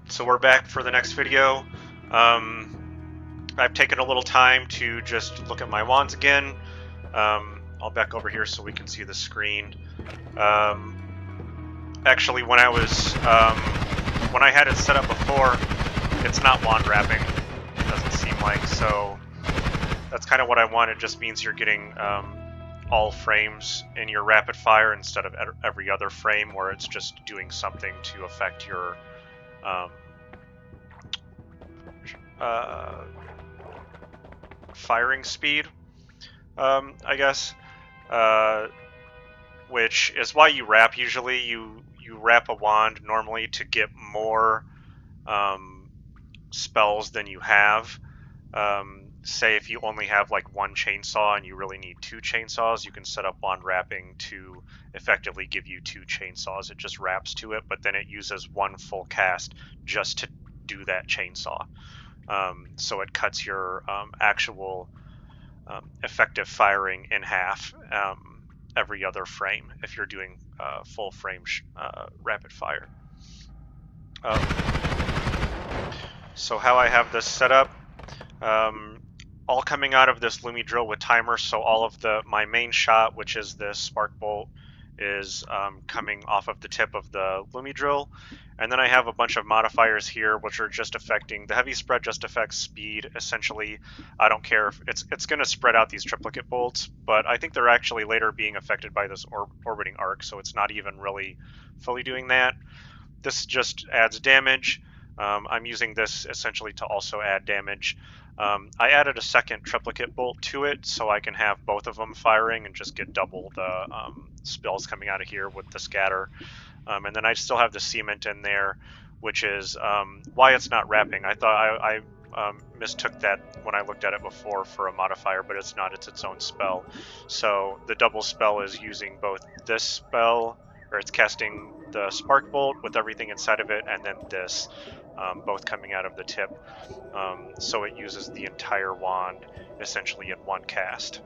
So we're back for the next video. I've taken a little time to just look at my wands again. I'll back over here so we can see the screen. Actually, when I had it set up before, it's not wand wrapping. It doesn't seem like, so that's kind of what I want. It just means you're getting all frames in your rapid fire instead of every other frame where it's just doing something to affect your firing speed, I guess, which is why you wrap. Usually you wrap a wand normally to get more spells than you have. Say if you only have like one chainsaw and you really need two chainsaws, you can set up wand wrapping to effectively give you two chainsaws. It just wraps to it, but then it uses one full cast just to do that chainsaw. So it cuts your actual effective firing in half every other frame if you're doing full frame rapid fire. So how I have this set up, all coming out of this Lumi drill with timer, so all of my main shot, which is this spark bolt, is coming off of the tip of the Lumi drill, and then I have a bunch of modifiers here which are just affecting the heavy spread. Just affects speed essentially. I don't care if it's going to spread out these triplicate bolts, but I think they're actually later being affected by this orbiting arc, so it's not even really fully doing that. This just adds damage. I'm using this essentially to also add damage. I added a second triplicate bolt to it so I can have both of them firing and just get double the spells coming out of here with the scatter. And then I still have the cement in there, which is why it's not wrapping. I thought I mistook that when I looked at it before for a modifier, but it's not. It's its own spell. So the double spell is using both this spell, or it's casting the spark bolt with everything inside of it, and then this, both coming out of the tip. So it uses the entire wand essentially in one cast.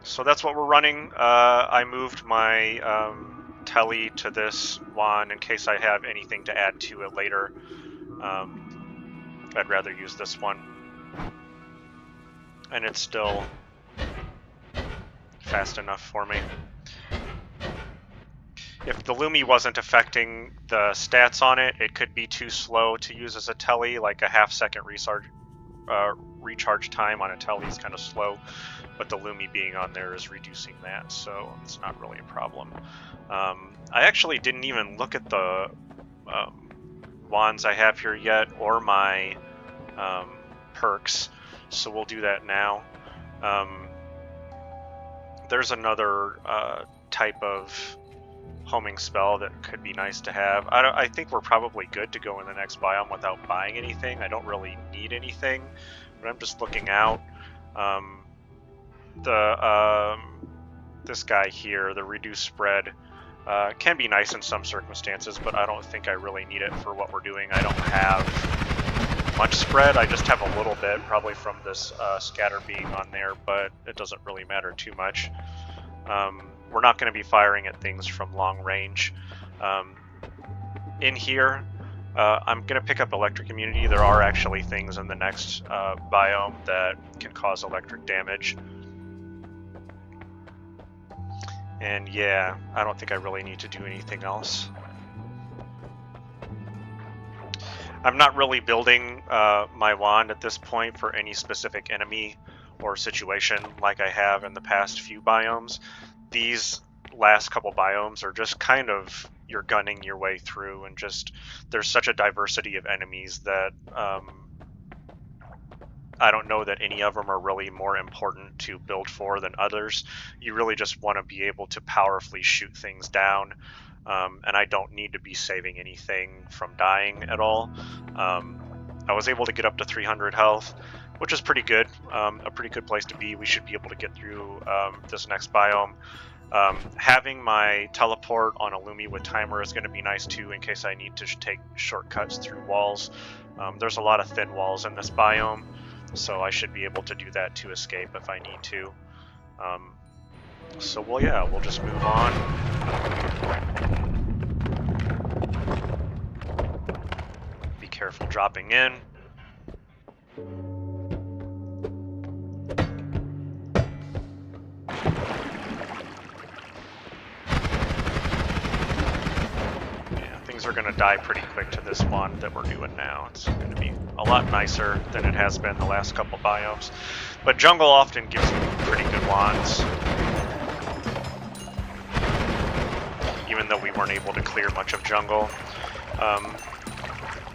So that's what we're running. I moved my telly to this wand in case I have anything to add to it later. I'd rather use this one. And it's still fast enough for me. If the Lumi wasn't affecting the stats on it, it could be too slow to use as a telly, like a half-second recharge time on a telly is kind of slow, but the Lumi being on there is reducing that, so it's not really a problem. I actually didn't even look at the wands I have here yet, or my perks, so we'll do that now. There's another type of homing spell that could be nice to have. I think we're probably good to go in the next biome without buying anything. I don't really need anything, but I'm just looking out. This guy here, the reduced spread, can be nice in some circumstances, but I don't think I really need it for what we're doing. I don't have much spread. I just have a little bit, probably from this scatter being on there, but it doesn't really matter too much. We're not going to be firing at things from long range. In here, I'm going to pick up electric immunity. There are actually things in the next biome that can cause electric damage. And yeah, I don't think I really need to do anything else. I'm not really building my wand at this point for any specific enemy or situation like I have in the past few biomes. These last couple biomes are just kind of you're gunning your way through, and just there's such a diversity of enemies that I don't know that any of them are really more important to build for than others. You really just want to be able to powerfully shoot things down, and I don't need to be saving anything from dying at all. I was able to get up to 300 health, which is pretty good, a pretty good place to be. We should be able to get through this next biome. Having my teleport on a Lumi with timer is going to be nice too, in case I need to take shortcuts through walls. There's a lot of thin walls in this biome, so I should be able to do that to escape if I need to. So we'll just move on. dropping in. Yeah, things are going to die pretty quick to this one that we're doing now. It's going to be a lot nicer than it has been the last couple biomes. But jungle often gives you pretty good wands, even though we weren't able to clear much of jungle.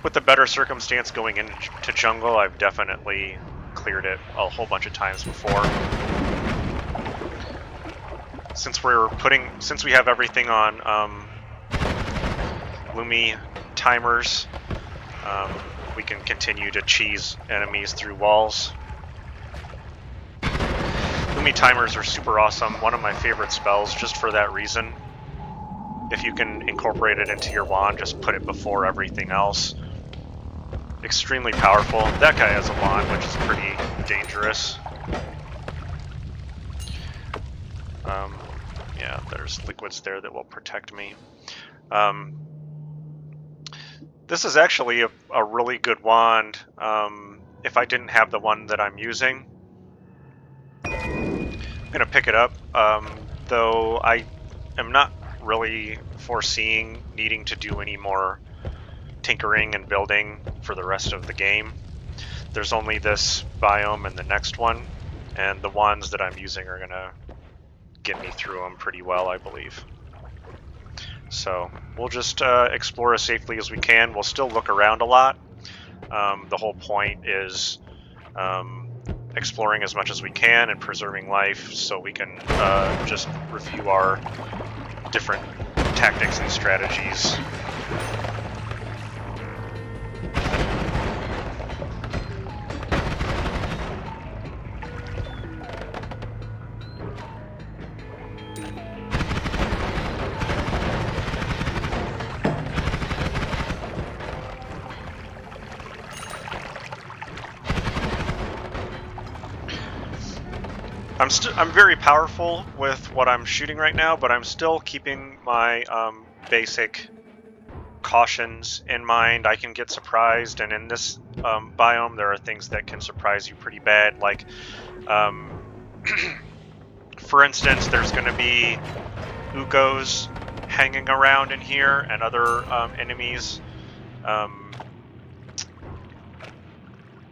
With the better circumstance going into jungle, I've definitely cleared it a whole bunch of times before. Since we have everything on Lumi timers, we can continue to cheese enemies through walls. Lumi timers are super awesome, one of my favorite spells just for that reason. If you can incorporate it into your wand, just put it before everything else. Extremely powerful. That guy has a wand, which is pretty dangerous. Yeah, there's liquids there that will protect me. This is actually a really good wand if I didn't have the one that I'm using. I'm going to pick it up, though I am not really foreseeing needing to do any more tinkering and building for the rest of the game. There's only this biome and the next one, and the wands that I'm using are going to get me through them pretty well, I believe. So we'll just explore as safely as we can. We'll still look around a lot. The whole point is exploring as much as we can and preserving life so we can just review our different tactics and strategies. I'm very powerful with what I'm shooting right now, but I'm still keeping my basic cautions in mind. I can get surprised, and in this biome there are things that can surprise you pretty bad, like for instance, there's going to be Ukos hanging around in here and other enemies.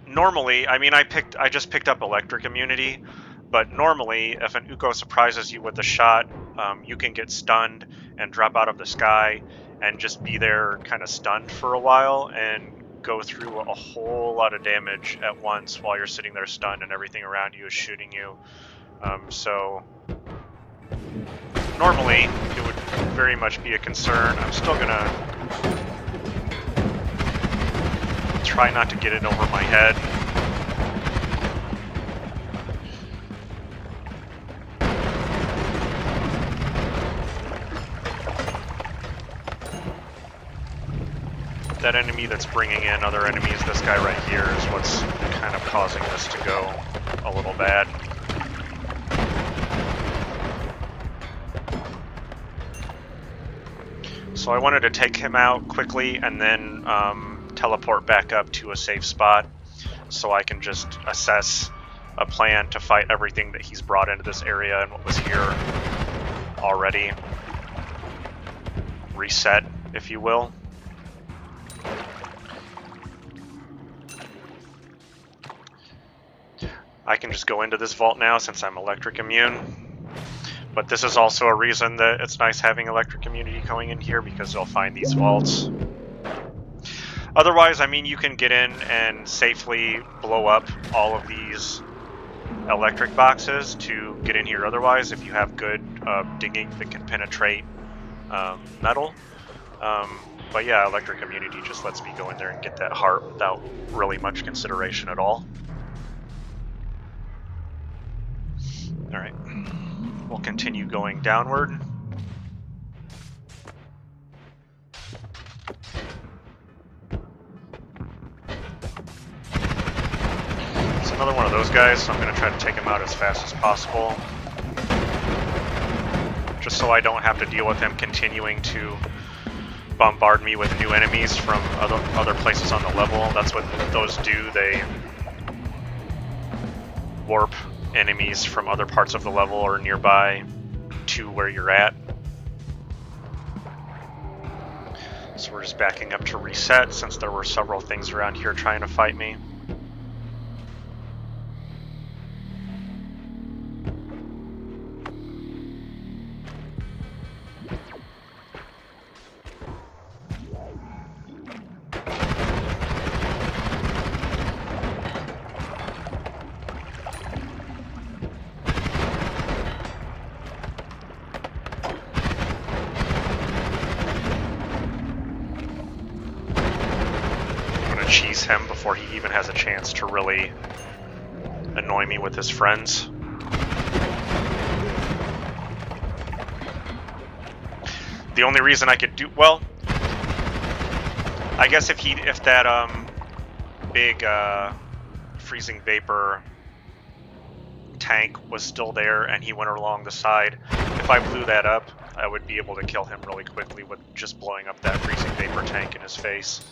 Normally, I mean, I just picked up electric immunity, but normally if an Uko surprises you with a shot, you can get stunned and drop out of the sky and just be there kind of stunned for a while and go through a whole lot of damage at once while you're sitting there stunned and everything around you is shooting you. So normally it would very much be a concern. I'm still gonna try not to get it over my head. That enemy that's bringing in other enemies, this guy right here, is what's kind of causing this to go a little bad. So I wanted to take him out quickly and then teleport back up to a safe spot so I can just assess a plan to fight everything that he's brought into this area and what was here already. Reset, if you will. I can just go into this vault now since I'm electric immune. But this is also a reason that it's nice having electric immunity going in here, because you'll find these vaults. Otherwise, I mean, you can get in and safely blow up all of these electric boxes to get in here otherwise if you have good digging that can penetrate metal. But yeah, electric immunity just lets me go in there and get that heart without really much consideration at all. Alright, we'll continue going downward. It's another one of those guys, so I'm going to try to take him out as fast as possible. Just so I don't have to deal with him continuing to bombard me with new enemies from other places on the level. That's what those do. They warp enemies from other parts of the level or nearby to where you're at. So we're just backing up to reset since there were several things around here trying to fight me. Cheese him before he even has a chance to really annoy me with his friends. The only reason I could do well, I guess if that big freezing vapor tank was still there and he went along the side, if I blew that up, I would be able to kill him really quickly with just blowing up that freezing vapor tank in his face.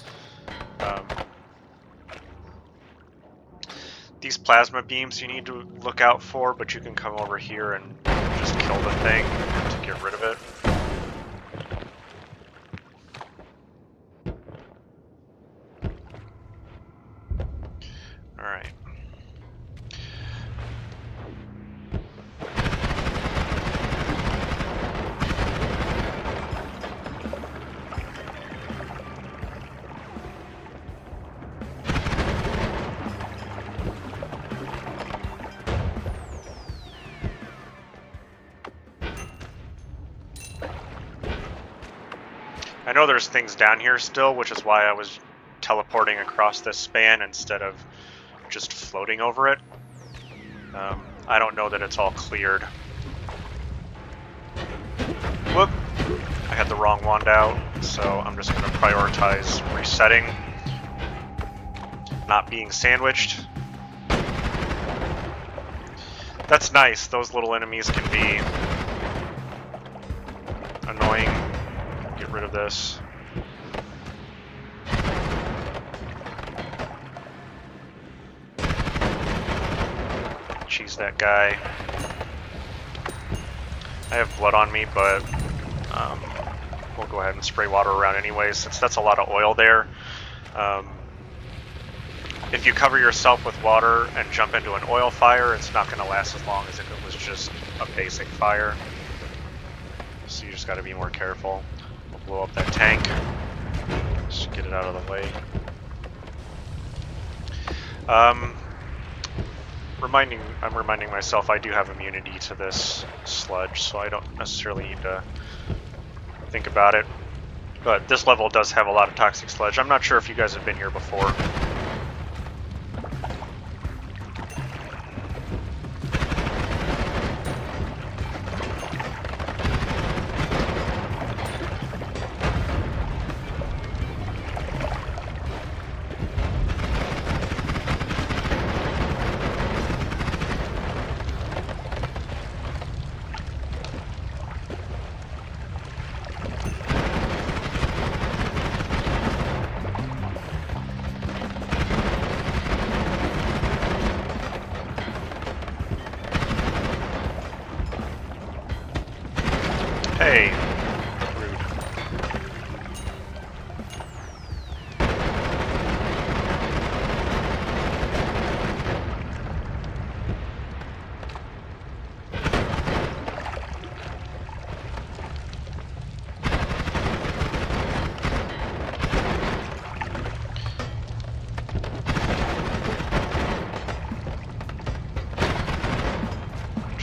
These plasma beams you need to look out for, but you can come over here and just kill the thing to get rid of it. Alright. I know there's things down here still, which is why I was teleporting across this span instead of just floating over it. I don't know that it's all cleared. Whoop! I had the wrong wand out, so I'm just going to prioritize resetting, not being sandwiched. That's nice. Those little enemies can be annoying. Get rid of this. Cheese that guy. I have blood on me, but we'll go ahead and spray water around anyways, since that's a lot of oil there. If you cover yourself with water and jump into an oil fire, it's not going to last as long as if it was just a basic fire. So you just got to be more careful. We'll blow up that tank. Just get it out of the way. I'm reminding myself I do have immunity to this sludge, so I don't necessarily need to think about it. But this level does have a lot of toxic sludge. I'm not sure if you guys have been here before. Hey, rude.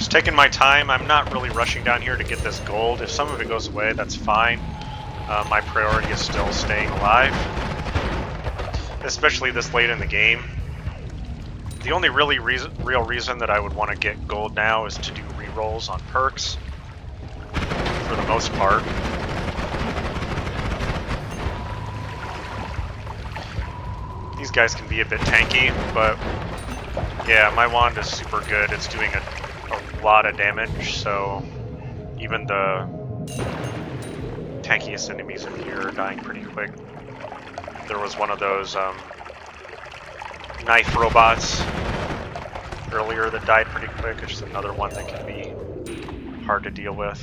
Taking my time. I'm not really rushing down here to get this gold. If some of it goes away, that's fine. My priority is still staying alive, especially this late in the game. The only real reason that I would want to get gold now is to do rerolls on perks, for the most part. These guys can be a bit tanky, but yeah, my wand is super good. It's doing a lot of damage, so even the tankiest enemies in here are dying pretty quick. There was one of those knife robots earlier that died pretty quick. It's just another one that can be hard to deal with.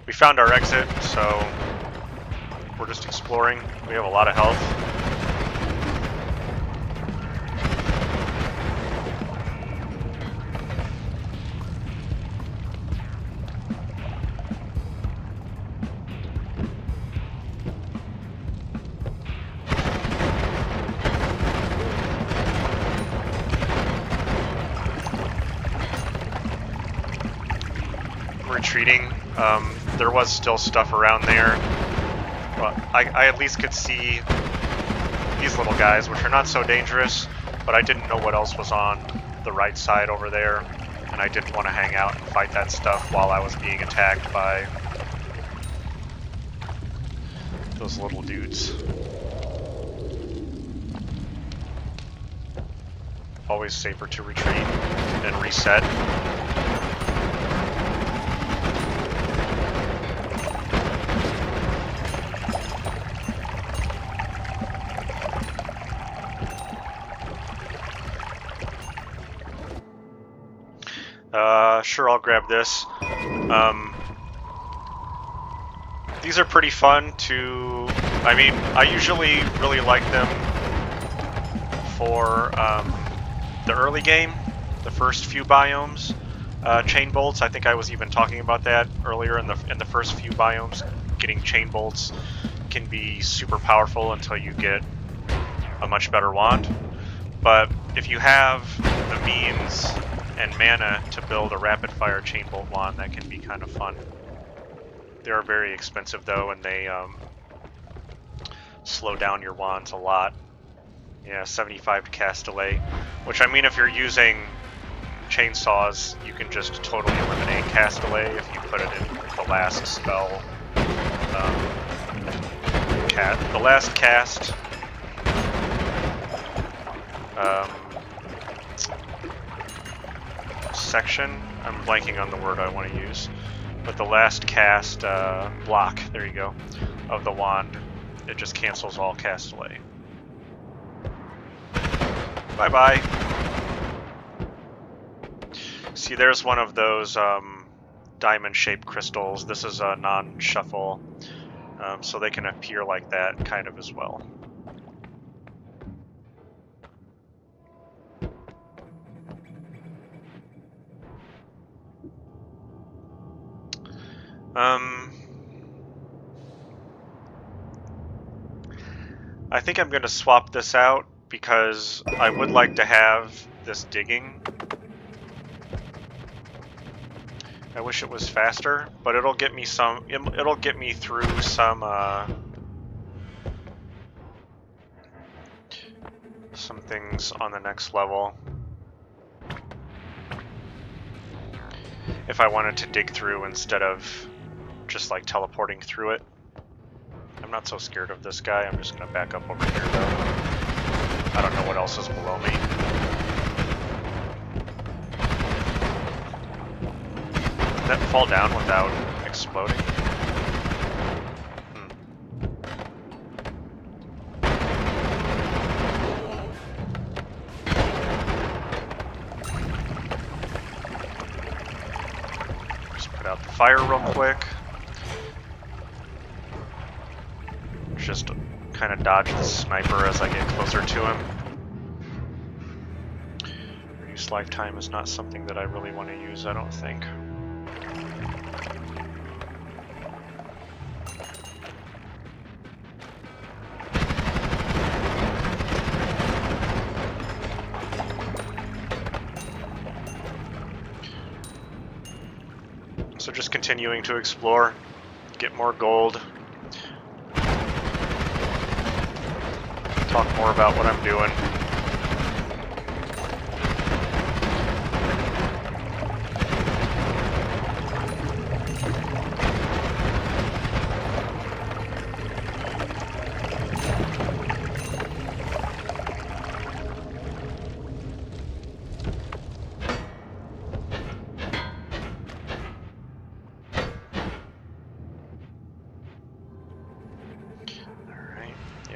We found our exit, so we're just exploring. We have a lot of health. Retreating. There was still stuff around there. Well, I at least could see these little guys, which are not so dangerous, but I didn't know what else was on the right side over there, and I didn't want to hang out and fight that stuff while I was being attacked by those little dudes. Always safer to retreat and reset. Sure, I'll grab this. These are pretty fun to... I mean, I usually really like them for the early game, the first few biomes. Chain bolts, I think I was even talking about that earlier in the first few biomes. Getting chain bolts can be super powerful until you get a much better wand. But if you have the means and mana to build a rapid fire chain bolt wand, that can be kind of fun. They are very expensive though, and they slow down your wands a lot. Yeah, 75 to cast delay, which, I mean, if you're using chainsaws, you can just totally eliminate cast delay if you put it in the last spell. The last cast section, I'm blanking on the word I want to use, but the last cast block, there you go, of the wand, it just cancels all cast delay. Bye bye. See, there's one of those diamond shaped crystals. This is a non-shuffle, so they can appear like that kind of as well. I think I'm going to swap this out because I would like to have this digging. I wish it was faster, but it'll get me some. It'll get me through some things on the next level. If I wanted to dig through instead of just like teleporting through it. I'm not so scared of this guy. I'm just gonna back up over here though. I don't know what else is below me. Did that fall down without exploding? Just put out the fire real quick. Just kind of dodge the sniper as I get closer to him. Reduce lifetime is not something that I really want to use, I don't think. So just continuing to explore, get more gold. Talk more about what I'm doing.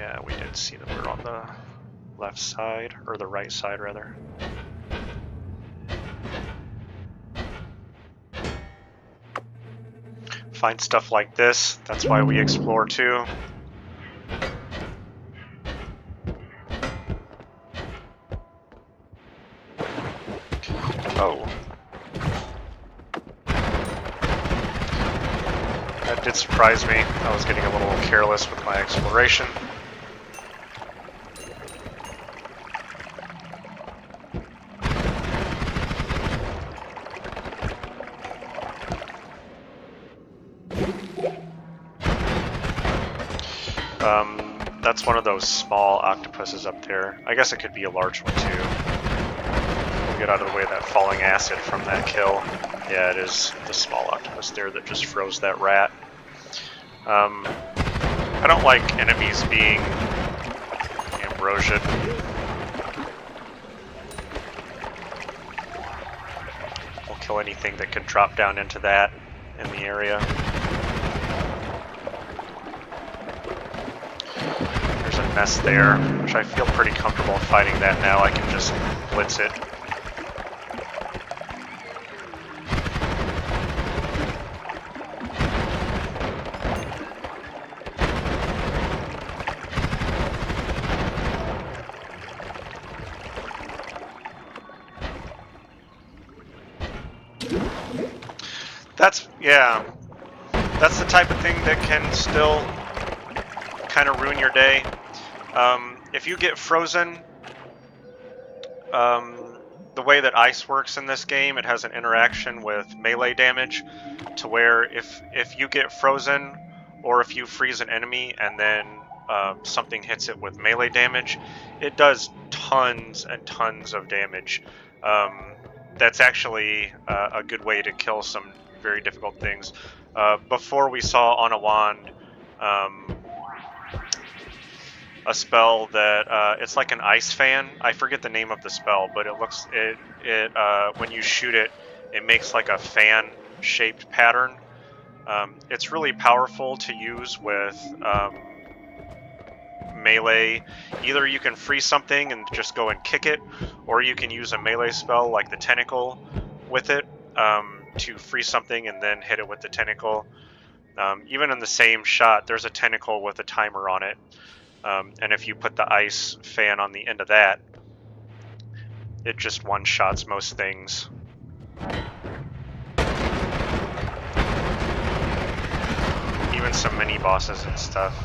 Yeah, we did see that we're on the left side, or the right side rather. Find stuff like this, that's why we explore too. Oh. That did surprise me. I was getting a little careless with my exploration. That's one of those small octopuses up there. I guess it could be a large one too. We'll get out of the way of that falling acid from that kill. Yeah, it is the small octopus there that just froze that rat. I don't like enemies being ambrosia. We'll kill anything that could drop down into that in the area. There's a mess there, which I feel pretty comfortable fighting that now. I can just blitz it. Yeah, that's the type of thing that can still kind of ruin your day. If you get frozen, the way that ice works in this game, it has an interaction with melee damage, to where if you get frozen, or if you freeze an enemy and then something hits it with melee damage, it does tons and tons of damage. That's actually a good way to kill some very difficult things. Before we saw on a wand a spell that it's like an ice fan. I forget the name of the spell, but it looks when you shoot it, it makes like a fan shaped pattern. It's really powerful to use with melee. Either you can freeze something and just go and kick it, or you can use a melee spell like the tentacle with it to freeze something and then hit it with the tentacle. Even in the same shot, there's a tentacle with a timer on it. And if you put the ice fan on the end of that, it just one-shots most things. Even some mini-bosses and stuff.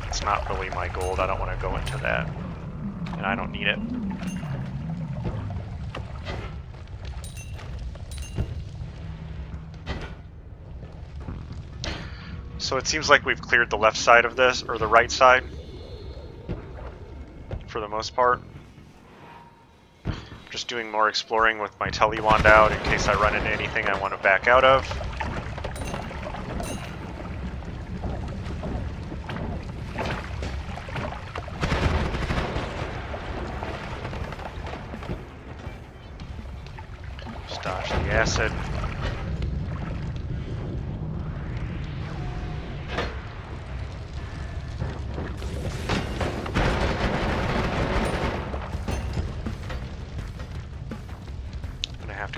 It's not really my gold, I don't want to go into that. And I don't need it. So it seems like we've cleared the left side of this, or the right side, for the most part. Just doing more exploring with my telewand out in case I run into anything I want to back out of. Just dodge the acid.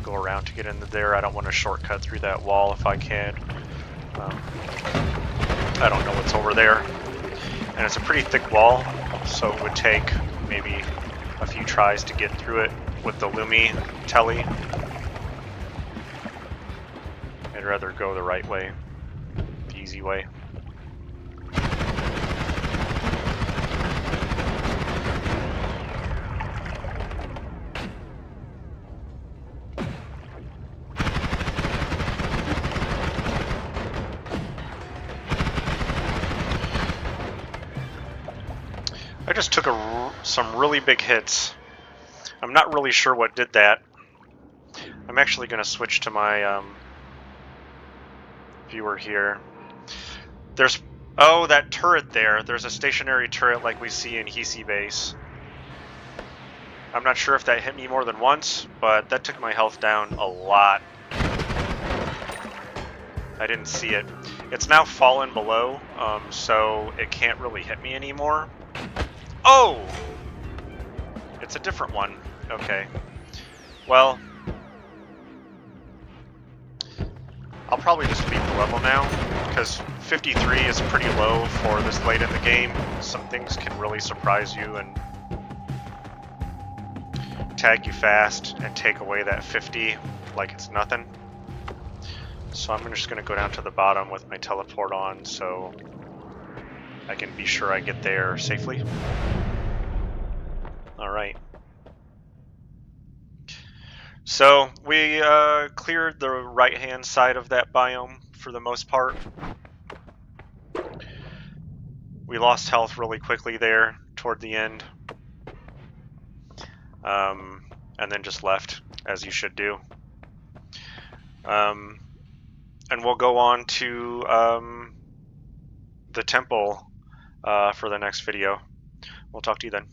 Go around to get into there. I don't want to shortcut through that wall if I can. I don't know what's over there. And it's a pretty thick wall, so it would take maybe a few tries to get through it with the Lumi telly. I'd rather go the right way, the easy way. I just took some really big hits. I'm not really sure what did that. I'm actually going to switch to my viewer here. There's, oh, that turret there. There's a stationary turret like we see in Hisi Base. I'm not sure if that hit me more than once, but that took my health down a lot. I didn't see it. It's now fallen below, so it can't really hit me anymore. Oh! It's a different one. Okay. Well, I'll probably just beat the level now, because 53 is pretty low for this late in the game. Some things can really surprise you and tag you fast and take away that 50 like it's nothing. So I'm just going to go down to the bottom with my teleport on so I can be sure I get there safely. Alright. So we cleared the right-hand side of that biome for the most part. We lost health really quickly there toward the end. And then just left, as you should do. And we'll go on to the temple for the next video. We'll talk to you then.